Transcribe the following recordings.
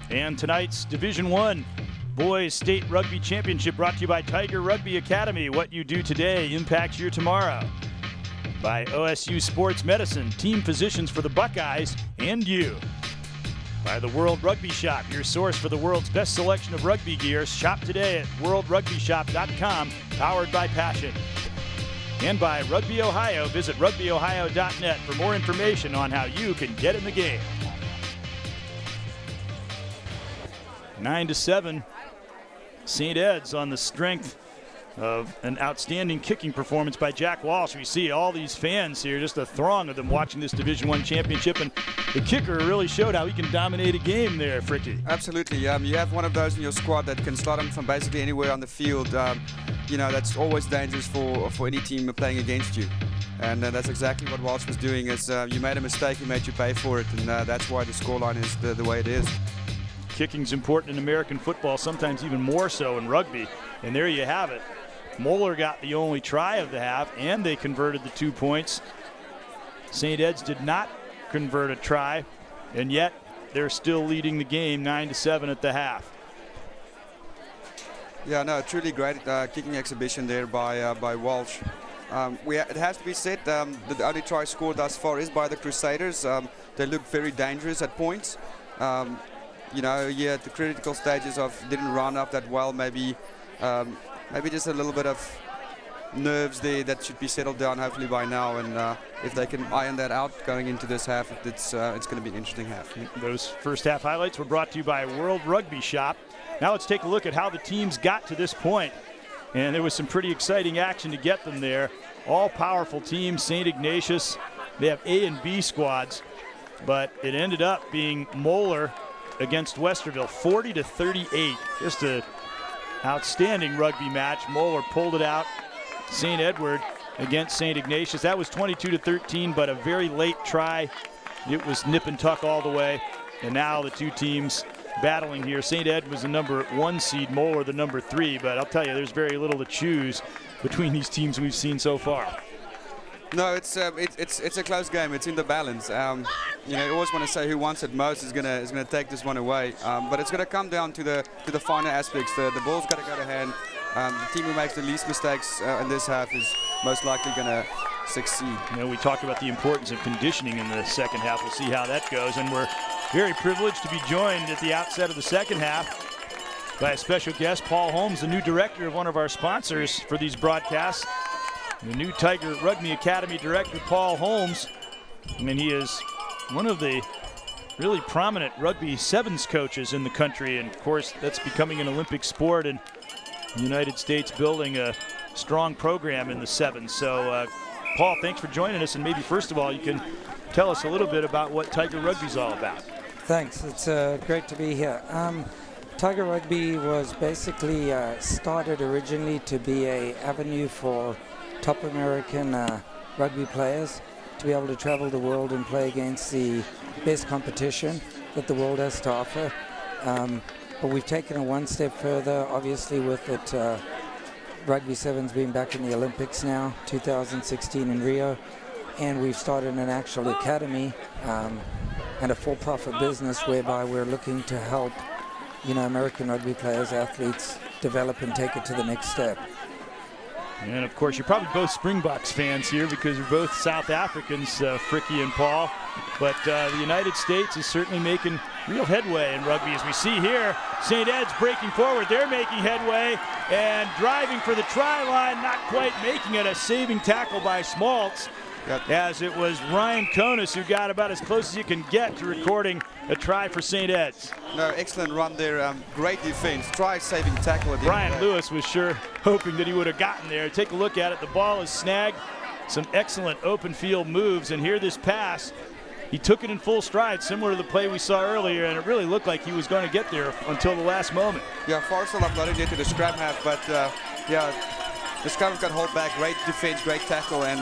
And tonight's Division I Boys State Rugby Championship brought to you by Tiger Rugby Academy. What you do today impacts your tomorrow. By OSU Sports Medicine, team physicians for the Buckeyes and you. By the World Rugby Shop, your source for the world's best selection of rugby gear. Shop today at worldrugbyshop.com, powered by Passion. And by Rugby Ohio, visit rugbyohio.net for more information on how you can get in the game. 9-7, St. Ed's on the strength of an outstanding kicking performance by Jack Walsh. We see all these fans here, just a throng of them watching this Division I championship, and the kicker really showed how he can dominate a game there, Fricky. Absolutely. You have one of those in your squad that can slot him from basically anywhere on the field. That's always dangerous for any team playing against you. And that's exactly what Walsh was doing. Is you made a mistake, he made you pay for it, and that's why the scoreline is the way it is. Kicking's important in American football, sometimes even more so in rugby. And there you have it. Moeller got the only try of the half, and they converted the 2 points. St. Ed's did not convert a try, and yet they're still leading the game 9-7 at the half. Yeah, no, truly great kicking exhibition there by Walsh. It has to be said, the only try scored thus far is by the Crusaders. They look very dangerous at points. At the critical stages didn't run up that well, maybe just a little bit of nerves there that should be settled down hopefully by now, and if they can iron that out going into this half, it's going to be an interesting half. Those first half highlights were brought to you by World Rugby Shop. Now let's take a look at how the teams got to this point, and there was some pretty exciting action to get them there. All powerful teams, St. Ignatius, they have A and B squads, but it ended up being Moeller against Westerville, 40-38. Just a outstanding rugby match. Moeller pulled it out. St. Edward against St. Ignatius. That was 22-13, but a very late try. It was nip and tuck all the way. And now the two teams battling here. St. Ed was the number 1 seed, Moeller the number 3, but I'll tell you, there's very little to choose between these teams we've seen so far. No, it's a close game. It's in the balance. You always want to say who wants it most is gonna take this one away. But it's gonna come down to the finer aspects. The ball's got to go to hand. The team who makes the least mistakes in this half is most likely gonna succeed. We talked about the importance of conditioning in the second half. We'll see how that goes, and we're very privileged to be joined at the outset of the second half by a special guest, Paul Holmes, the new director of one of our sponsors for these broadcasts. The new Tiger Rugby Academy director, Paul Holmes. He is one of the really prominent rugby sevens coaches in the country, and of course that's becoming an Olympic sport, and the United States building a strong program in the sevens. So Paul, thanks for joining us, and maybe first of all you can tell us a little bit about what Tiger Rugby's all about. Thanks, it's great to be here. Tiger Rugby was basically started originally to be an avenue for top American rugby players to be able to travel the world and play against the best competition that the world has to offer. But we've taken it one step further, obviously, with it Rugby Sevens being back in the Olympics now, 2016 in Rio, and we've started an actual academy and a for-profit business whereby we're looking to help American rugby players, athletes develop and take it to the next step. And of course, you're probably both Springboks fans here because you're both South Africans, Fricky and Paul. But the United States is certainly making real headway in rugby. As we see here, St. Ed's breaking forward. They're making headway and driving for the try line, not quite making it. A saving tackle by Schmaltz, as it was Ryan Konis who got about as close as you can get to recording a try for St. Ed's. No, excellent run there. Great defense. Try saving tackle at the Brian end. Lewis was sure hoping that he would have gotten there. Take a look at it. The ball is snagged. Some excellent open field moves, and here this pass, he took it in full stride, similar to the play we saw earlier, and it really looked like he was going to get there until the last moment. Yeah, Forrestal uploaded it to the scrum half, but the scrum got hold back. Great defense, great tackle, and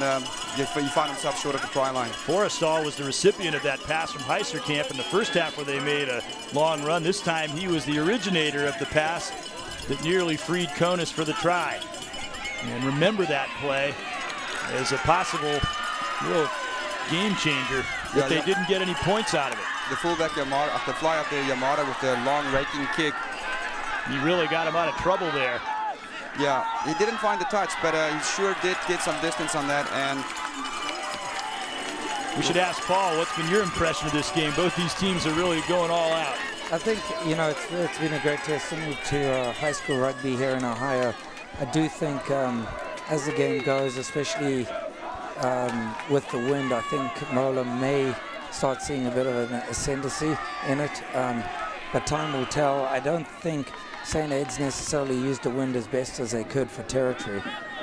you find himself short of the try line. Forrestal was the recipient of that pass from Heisterkamp in the first half where they made a long run. This time he was the originator of the pass that nearly freed Konis for the try. And remember that play as a possible real game changer if they didn't get any points out of it. the fullback Yamada, the fly up there Yamada with the long raking kick. He really got him out of trouble there. Yeah, he didn't find the touch, but he sure did get some distance on that. And we should ask Paul, what's been your impression of this game? Both these teams are really going all out. I think, you know, it's been a great testament to high school rugby here in Ohio. I do think as the game goes, especially with the wind, I think Moeller may start seeing a bit of an ascendancy in it. But time will tell. I don't think St. Ed's necessarily used the wind as best as they could for territory.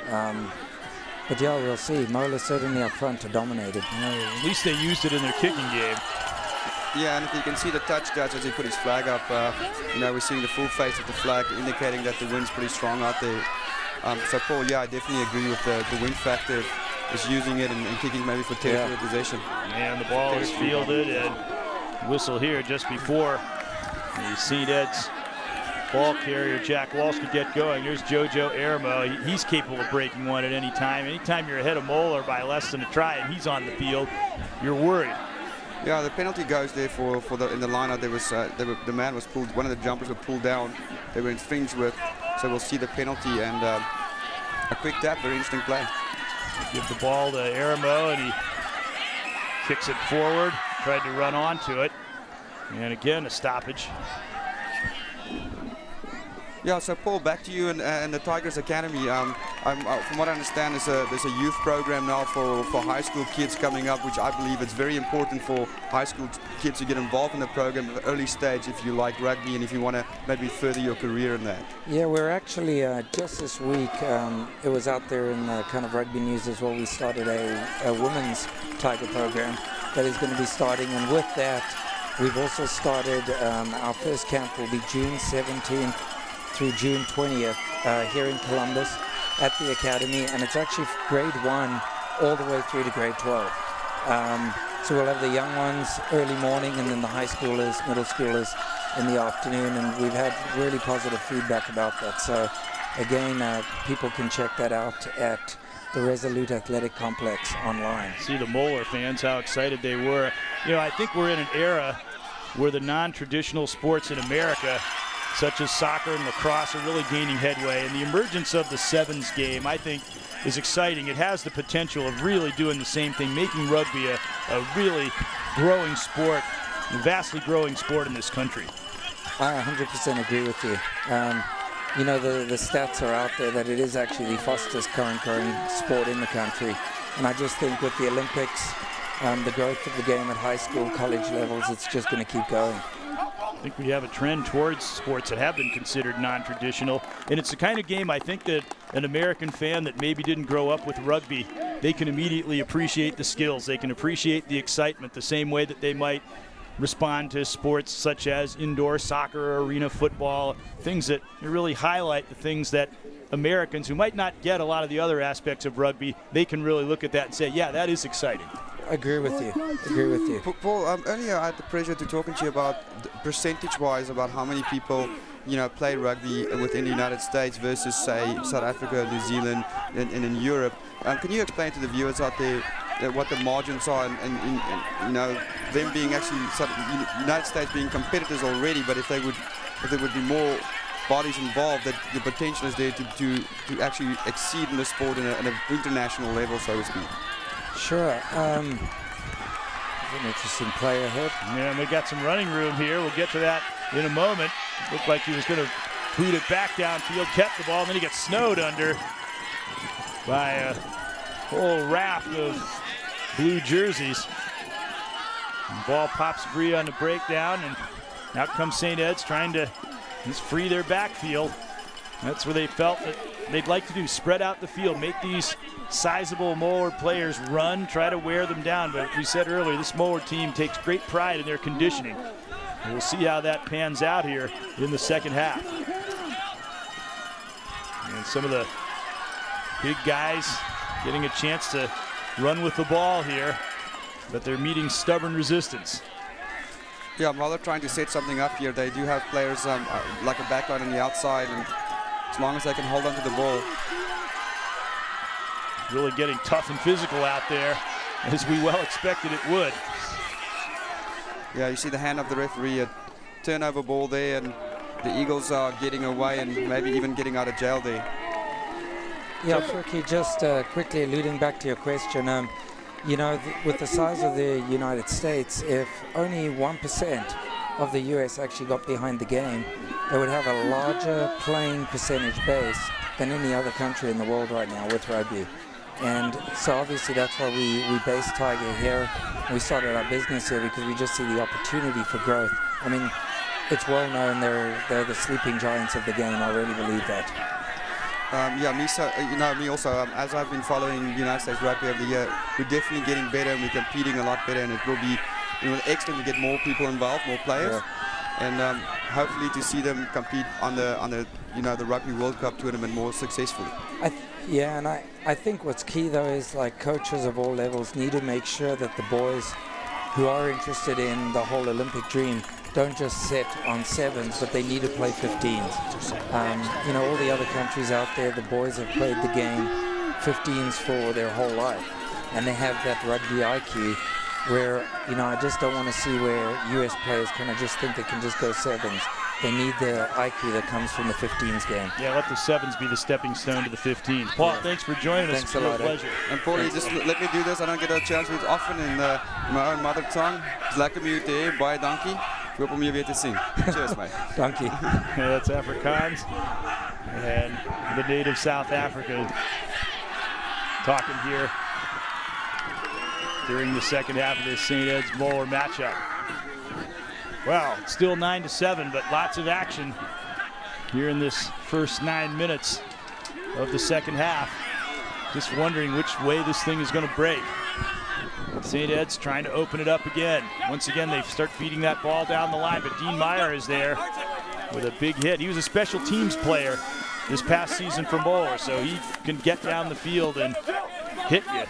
But yeah, we'll see. Moeller certainly up front dominated. At least they used it in their kicking game. yeah, and if you can see the touch judge as he put his flag up, you know, we're seeing the full face of the flag indicating that the wind's pretty strong out there. So Paul, yeah, I definitely agree with the wind factor is using it and kicking maybe for territory possession. And the ball is fielded and whistle here just before the St. Ed's ball carrier Jack Walsh could get going. Here's Jojo Aramo. He's capable of breaking one at any time. Anytime you're ahead of Moeller by less than a try and he's on the field, you're worried. Yeah, the penalty goes there for in the lineup. There was the man was pulled. One of the jumpers were pulled down. They were infringed with. So we'll see the penalty and a quick tap. Very interesting play. Give the ball to Aramo and he kicks it forward. Tried to run onto it, and again a stoppage. Yeah, so Paul, back to you and the Tigers Academy. From what I understand, there's a youth program now for high school kids coming up, which I believe it's very important for high school kids to get involved in the program at the early stage if you like rugby and if you want to maybe further your career in that. Yeah, we're actually just this week, it was out there in the kind of rugby news as well, we started a women's Tiger program that is going to be starting, and with that, we've also started, our first camp will be June 17th through June 20th here in Columbus at the Academy, and it's actually grade 1 all the way through to grade 12. So we'll have the young ones early morning and then the high schoolers, middle schoolers in the afternoon, and we've had really positive feedback about that. So again, people can check that out at the Resolute Athletic Complex online. See the Moeller fans, how excited they were. You know, I think we're in an era where the non-traditional sports in America, such as soccer and lacrosse, are really gaining headway. And the emergence of the sevens game, I think, is exciting. It has the potential of really doing the same thing, making rugby a really growing sport, a vastly growing sport in this country. I 100% agree with you. You know, the stats are out there that it is actually the fastest current growing sport in the country. And I just think with the Olympics, the growth of the game at high school, college levels, it's just going to keep going. I think we have a trend towards sports that have been considered non-traditional, and it's the kind of game I think that an American fan that maybe didn't grow up with rugby, they can immediately appreciate the skills, they can appreciate the excitement the same way that they might respond to sports such as indoor soccer or arena football, things that really highlight the things that Americans who might not get a lot of the other aspects of rugby, they can really look at that and say, yeah, that is exciting. Agree with you. Agree with you. Paul, earlier I had the pleasure to talking to you about percentage-wise about how many people, you know, play rugby within the United States versus, say, South Africa, New Zealand, and in Europe. Can you explain to the viewers out there what the margins are, and you know, them being actually United States being competitors already, but if there would be more bodies involved, that the potential is there to actually exceed in the sport in an international level, so to speak. Sure. An interesting play ahead. Yeah, we got some running room here. We'll get to that in a moment. Looked like he was going to boot it back downfield, kept the ball, and then he got snowed under by a whole raft of blue jerseys. And the ball pops free on the breakdown, and out comes St. Ed's trying to just free their backfield. That's where they felt that they'd like to do, spread out the field, make these sizable Moeller players run, try to wear them down. But as we said earlier, this Moeller team takes great pride in their conditioning. And we'll see how that pans out here in the second half. And some of the big guys getting a chance to run with the ball here, but they're meeting stubborn resistance. Yeah, Moeller trying to set something up here. They do have players like a backline on the outside, and as long as they can hold onto the ball. Really getting tough and physical out there, as we well expected it would. Yeah, you see the hand of the referee, a turnover ball there, and the Eagles are getting away and maybe even getting out of jail there. Yeah, Friki, just quickly alluding back to your question, you know, with the size of the United States, if only 1% of the US actually got behind the game, they would have a larger playing percentage base than any other country in the world right now with rugby. And so obviously that's why we based Tiger here. We started our business here because we just see the opportunity for growth. I mean, it's well known they're the sleeping giants of the game. I really believe that. Me also, as I've been following United States rugby over the year, we're definitely getting better and we're competing a lot better, and it will be excellent to get more people involved, more players, and hopefully to see them compete on the the Rugby World Cup tournament more successfully. I think what's key though is like coaches of all levels need to make sure that the boys who are interested in the whole Olympic dream don't just sit on 7s, but they need to play 15s. All the other countries out there, the boys have played the game 15s for their whole life, and they have that rugby IQ where, I just don't want to see where US players kind of just think they can just go 7s. They need the IQ that comes from the 15s game. Yeah, let the 7s be the stepping stone to the 15s. Paul, thanks for joining us. Thanks a lot. Pleasure. And Paulie, just let me do this. I don't get a chance to do it often in my own mother tongue. It's lekker om jou te hê, baie dankie. Ek hoop om jou weer te sien. Cheers, mate. Dankie. Yeah, that's Afrikaans. And the native South Africa talking here during the second half of this St. Ed's Moeller matchup. Well, it's still 9-7, but lots of action here in this first 9 minutes of the second half. Just wondering which way this thing is going to break. St. Ed's trying to open it up again. Once again, they start feeding that ball down the line, but Dean Meyer is there with a big hit. He was a special teams player this past season for Moeller, so he can get down the field and hit you.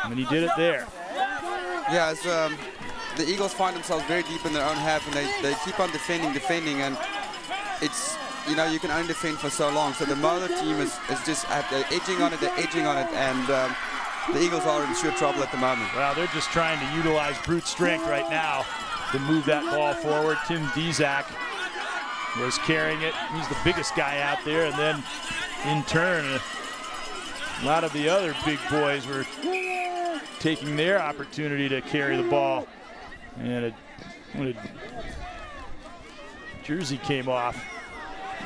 And he did it there. Yeah, the Eagles find themselves very deep in their own half, and they keep on defending, and it's, you can only defend for so long. So the Moeller team is just edging on it, and the Eagles are in sure trouble at the moment. Well, they're just trying to utilize brute strength right now to move that ball forward. Tim Dizak was carrying it. He's the biggest guy out there, and then in turn, a lot of the other big boys were taking their opportunity to carry the ball. And when a jersey came off,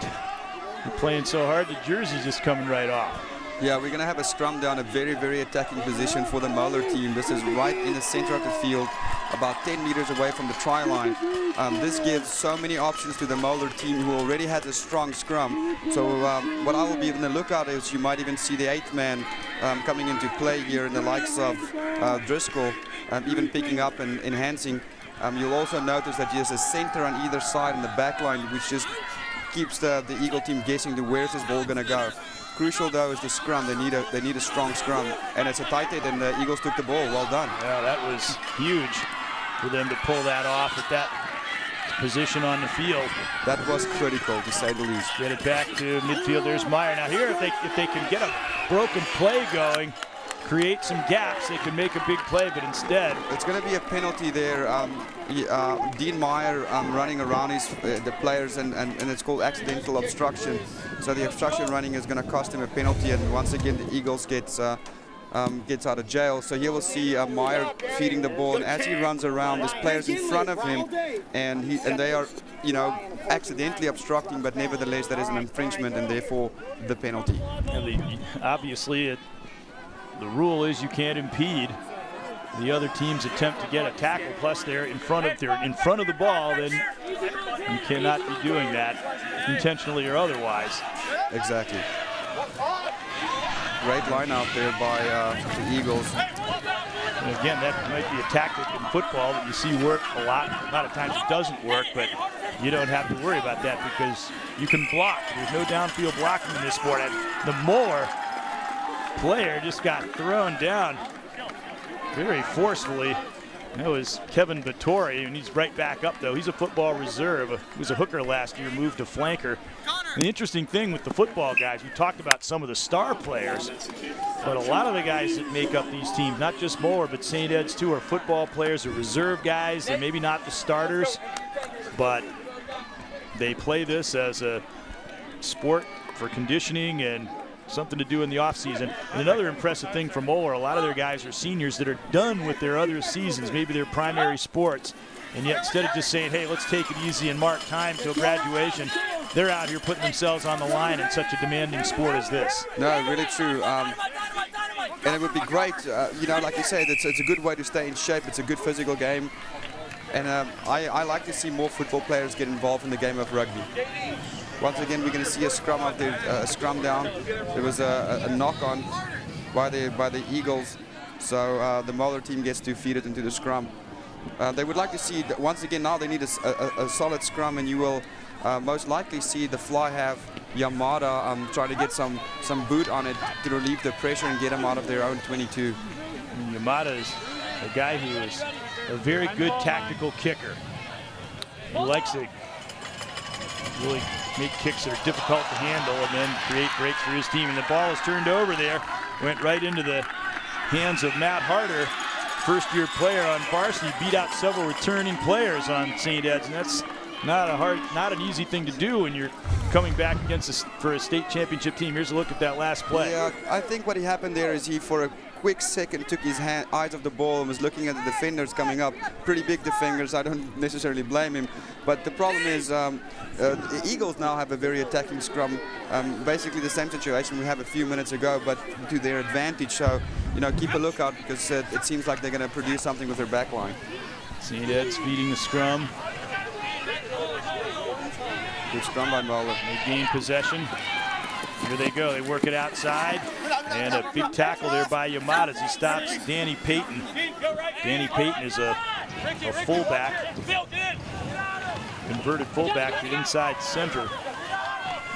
they're playing so hard, the jersey's just coming right off. Yeah, we're going to have a scrum down, a very, very attacking position for the Moeller team. This is right in the center of the field, about 10 meters away from the try line. This gives so many options to the Moeller team, who already has a strong scrum. So what I will be on the lookout is you might even see the 8th man coming into play here in the likes of Driscoll, even picking up and enhancing. You'll also notice that there's a center on either side in the back line, which just keeps the Eagle team guessing to where's this ball going to go. Crucial though is the scrum. They need a strong scrum, and it's a tight hit, and the Eagles took the ball. Well done. Yeah, that was huge for them to pull that off at that position on the field. That was critical, to say the least. Get it back to midfield. There's Meyer. Now here, if they can get a broken play going, create some gaps, they can make a big play, but instead it's going to be a penalty there. Dean Meyer running around the players, and it's called accidental obstruction. So the obstruction running is going to cost him a penalty, and once again the Eagles gets out of jail. So here we'll see Meyer feeding the ball, and as he runs around, there's players in front of him, and they are accidentally obstructing, but nevertheless that is an infringement, and therefore the penalty. And obviously the rule is you can't impede the other team's attempt to get a tackle. Plus they're in front of the ball, then you cannot be doing that intentionally or otherwise. Exactly. Great line out there by the Eagles. And again, that might be a tactic in football that you see work a lot. A lot of times it doesn't work, but you don't have to worry about that because you can block. There's no downfield blocking in this sport. And the Moeller player just got thrown down very forcefully. That was Kevin Vittori, and he's right back up though. He's a football reserve. He was a hooker last year, moved to flanker. The interesting thing with the football guys, we talked about some of the star players, but a lot of the guys that make up these teams, not just Moeller, but St. Ed's too, are football players, are reserve guys. They're maybe not the starters, but they play this as a sport for conditioning and something to do in the offseason. And another impressive thing for Moeller, a lot of their guys are seniors that are done with their other seasons, maybe their primary sports, and yet instead of just saying, hey, let's take it easy and mark time till graduation, they're out here putting themselves on the line in such a demanding sport as this. No, really true. And it would be great, you know, like you said, it's a good way to stay in shape. It's a good physical game. And I like to see more football players get involved in the game of rugby. Once again, we're going to see a scrum out there, scrum down. There was a knock on by the Eagles, so the Moeller team gets to feed it into the scrum. They would like to see, once again, now they need a solid scrum, and you will most likely see the fly have Yamada try to get some boot on it to relieve the pressure and get them out of their own 22. And Yamada is a guy who is a very good tactical kicker. He likes to really make kicks that are difficult to handle and then create breaks for his team. And the ball is turned over there, went right into the hands of Matt Harder, first-year player on varsity, beat out several returning players on St. Ed's, and that's not an easy thing to do when you're coming back against for a state championship team. Here's a look at that last play. Yeah, I think what happened there is he, for a quick second, took his eyes off the ball and was looking at the defenders coming up. Pretty big defenders. I don't necessarily blame him. But the problem is the Eagles now have a very attacking scrum. Basically the same situation we had a few minutes ago, but to their advantage. So, you know, keep a lookout because it seems like they're going to produce something with their back line. St. Ed's feeding the scrum. Good scrum by Moeller. They gain possession. Here they go. They work it outside. And a big tackle there by Yamada as he stops Danny Payton. Danny Payton is a fullback. Converted fullback to inside center.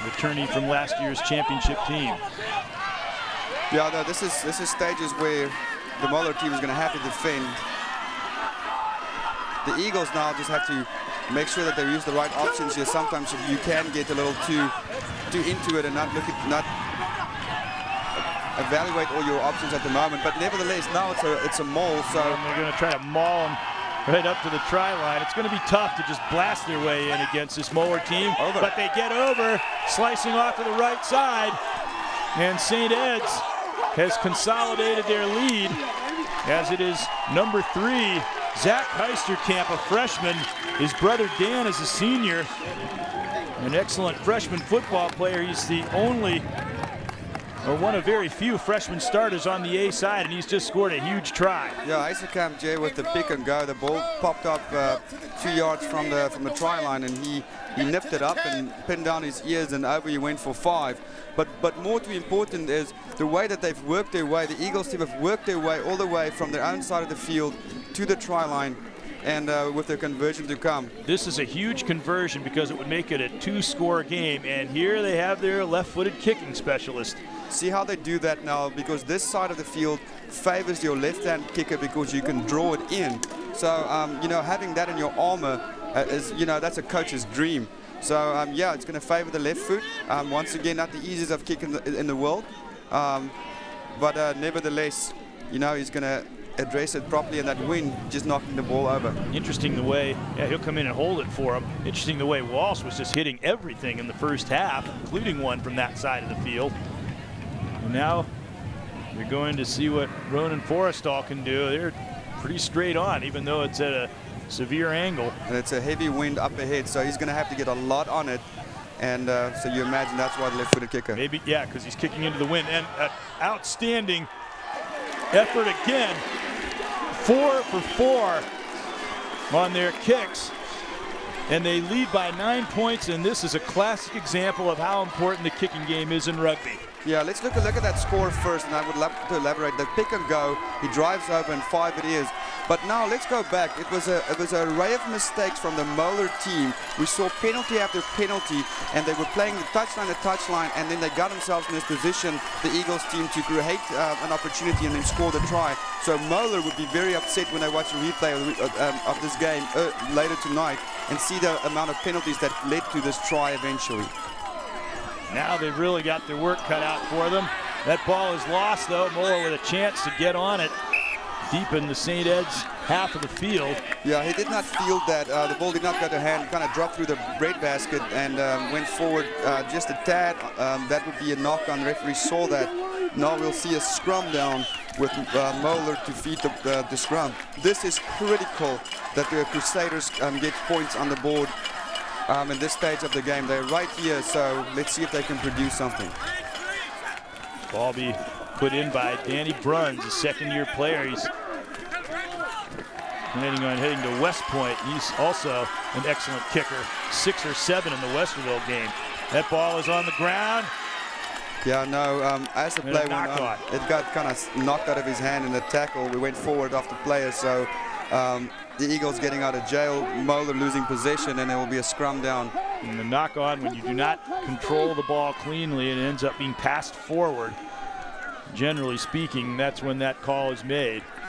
Returning from last year's championship team. Yeah, no, this is stages where the Moeller team is going to have to defend. The Eagles now just have to make sure that they use the right options here. Sometimes you can get a little too into it and not evaluate all your options at the moment. But nevertheless, now it's a maul. So they're going to try to maul them right up to the try line. It's going to be tough to just blast their way in against this Moeller team. But they get over, slicing off to the right side. And St. Ed's has consolidated their lead as it is number 3. Zach Heisterkamp, a freshman. His brother Dan is a senior. An excellent freshman football player. He's the only, or one of very few freshman starters on the A side, and he's just scored a huge try. Yeah, Heisterkamp, Jay, with the pick and go. The ball popped up 2 yards from the try line, and he nipped it up and pinned down his ears, and over he went for 5. But more to important is the way that they've worked their way. The Eagles team have worked their way all the way from their own side of the field to the try line, and with their conversion to come. This is a huge conversion because it would make it a 2-score game, and here they have their left-footed kicking specialist. See how they do that now, because this side of the field favors your left-hand kicker because you can draw it in. So, you know, having that in your armor is, you know, that's a coach's dream. So, yeah, it's going to favor the left foot. Once again, not the easiest of kick in the world. But nevertheless, you know, he's going to address it properly, and that wind just knocking the ball over. Interesting the way, yeah, he'll come in and hold it for him. Interesting the way Walsh was just hitting everything in the first half, including one from that side of the field. And now you're going to see what Ronan Forrestal can do. They're pretty straight on, even though it's at a severe angle. And it's a heavy wind up ahead, so he's going to have to get a lot on it. And so you imagine that's why the left-footed kicker. Maybe, yeah, because he's kicking into the wind. And an outstanding effort again. 4 for 4 on their kicks. And they lead by 9 points, and this is a classic example of how important the kicking game is in rugby. Yeah, let's look at that score first, and I would love to elaborate. The pick and go, he drives over, and 5 it is. But now let's go back. It was an array of mistakes from the Moeller team. We saw penalty after penalty, and they were playing the touchline to touchline, and then they got themselves in this position, the Eagles team, to create an opportunity and then score the try. So Moeller would be very upset when they watch a replay of this game later tonight and see the amount of penalties that led to this try eventually. Now they've really got their work cut out for them. That ball is lost, though. Moeller with a chance to get on it deep in the St. Ed's half of the field. Yeah, he did not feel that. The ball did not get to hand, kind of dropped through the breadbasket and went forward just a tad. That would be a knock on. The referee saw that. Now we'll see a scrum down with Moeller to feed the scrum. This is critical that the Crusaders get points on the board in this stage of the game. They're right here, so let's see if they can produce something. Ball be put in by Danny Bruns, a second-year player. He's planning on heading to West Point. He's also an excellent kicker, 6 or 7 in the Westerville game. That ball is on the ground. Yeah, no, as the play went on, it got kind of knocked out of his hand in the tackle. We went forward off the player, so the Eagles getting out of jail, Moeller losing possession, and there will be a scrum down. And the knock on, when you do not control the ball cleanly, it ends up being passed forward. Generally speaking, that's when that call is made.